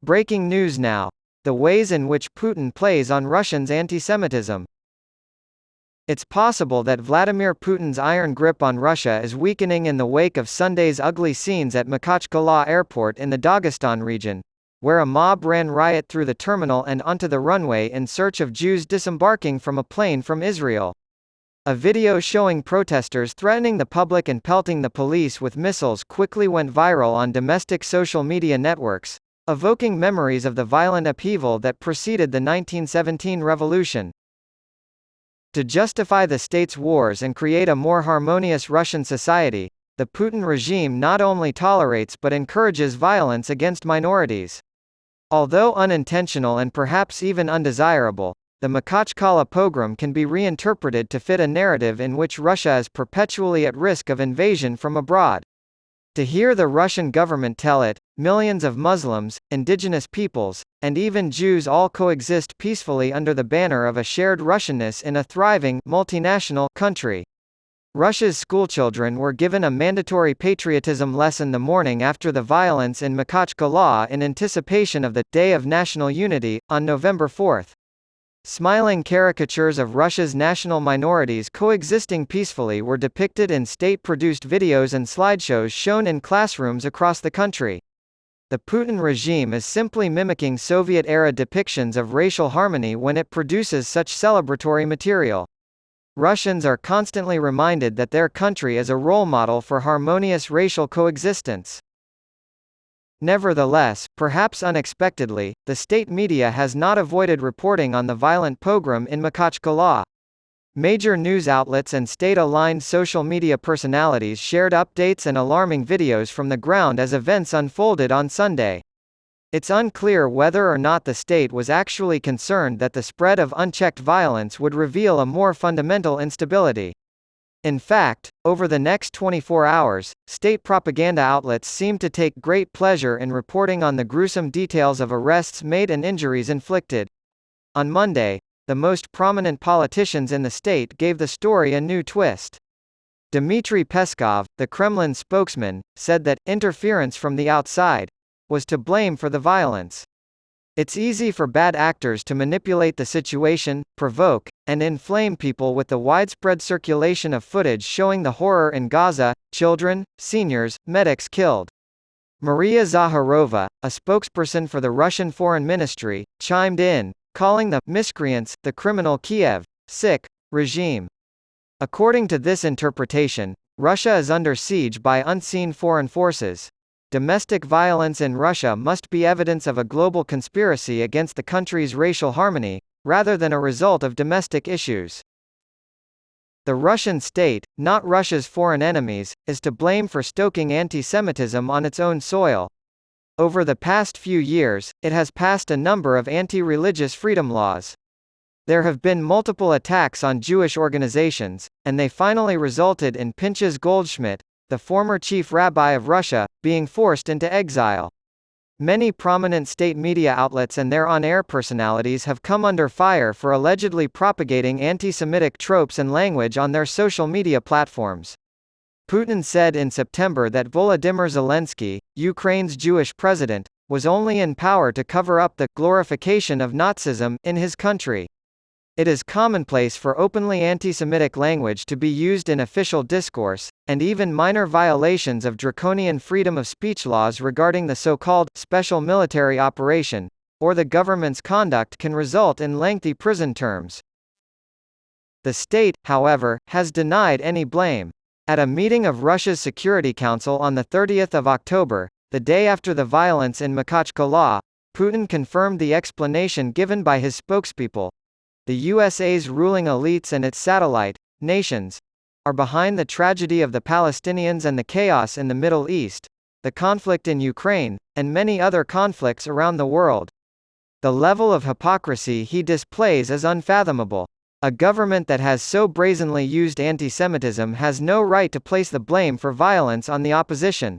Breaking news now. The ways in which Putin plays on Russians' antisemitism. It's possible that Vladimir Putin's iron grip on Russia is weakening in the wake of Sunday's ugly scenes at Makhachkala Airport in the Dagestan region, where a mob ran riot through the terminal and onto the runway in search of Jews disembarking from a plane from Israel. A video showing protesters threatening the public and pelting the police with missiles quickly went viral on domestic social media networks, evoking memories of the violent upheaval that preceded the 1917 revolution. To justify the state's wars and create a more harmonious Russian society, the Putin regime not only tolerates but encourages violence against minorities. Although unintentional and perhaps even undesirable, the Makhachkala pogrom can be reinterpreted to fit a narrative in which Russia is perpetually at risk of invasion from abroad. To hear the Russian government tell it, millions of Muslims, indigenous peoples, and even Jews all coexist peacefully under the banner of a shared Russianness in a thriving, multinational country. Russia's schoolchildren were given a mandatory patriotism lesson the morning after the violence in Makhachkala in anticipation of the Day of National Unity, on November 4. Smiling caricatures of Russia's national minorities coexisting peacefully were depicted in state-produced videos and slideshows shown in classrooms across the country. The Putin regime is simply mimicking Soviet-era depictions of racial harmony when it produces such celebratory material. Russians are constantly reminded that their country is a role model for harmonious racial coexistence. Nevertheless, perhaps unexpectedly, the state media has not avoided reporting on the violent pogrom in Makhachkala. Major news outlets and state-aligned social media personalities shared updates and alarming videos from the ground as events unfolded on Sunday. It's unclear whether or not the state was actually concerned that the spread of unchecked violence would reveal a more fundamental instability. In fact, over the next 24 hours, state propaganda outlets seemed to take great pleasure in reporting on the gruesome details of arrests made and injuries inflicted. On Monday, the most prominent politicians in the state gave the story a new twist. Dmitry Peskov, the Kremlin spokesman, said that interference from the outside was to blame for the violence. It's easy for bad actors to manipulate the situation, provoke, and inflame people with the widespread circulation of footage showing the horror in Gaza, children, seniors, medics killed. Maria Zakharova, a spokesperson for the Russian Foreign Ministry, chimed in, calling the miscreants the criminal Kiev sick regime. According to this interpretation, Russia is under siege by unseen foreign forces. Domestic violence in Russia must be evidence of a global conspiracy against the country's racial harmony, rather than a result of domestic issues. The Russian state, not Russia's foreign enemies, is to blame for stoking anti-Semitism on its own soil. Over the past few years, it has passed a number of anti-religious freedom laws. There have been multiple attacks on Jewish organizations, and they finally resulted in Pinchas Goldschmidt, the former chief rabbi of Russia, being forced into exile. Many prominent state media outlets and their on-air personalities have come under fire for allegedly propagating anti-Semitic tropes and language on their social media platforms. Putin said in September that Volodymyr Zelensky, Ukraine's Jewish president, was only in power to cover up the glorification of Nazism in his country. It is commonplace for openly anti-Semitic language to be used in official discourse, and even minor violations of draconian freedom of speech laws regarding the so-called special military operation, or the government's conduct can result in lengthy prison terms. The state, however, has denied any blame. At a meeting of Russia's Security Council on the 30th of October, the day after the violence in Makhachkala, Putin confirmed the explanation given by his spokespeople. The USA's ruling elites and its satellite nations are behind the tragedy of the Palestinians and the chaos in the Middle East, the conflict in Ukraine, and many other conflicts around the world. The level of hypocrisy he displays is unfathomable. A government that has so brazenly used anti-Semitism has no right to place the blame for violence on the opposition.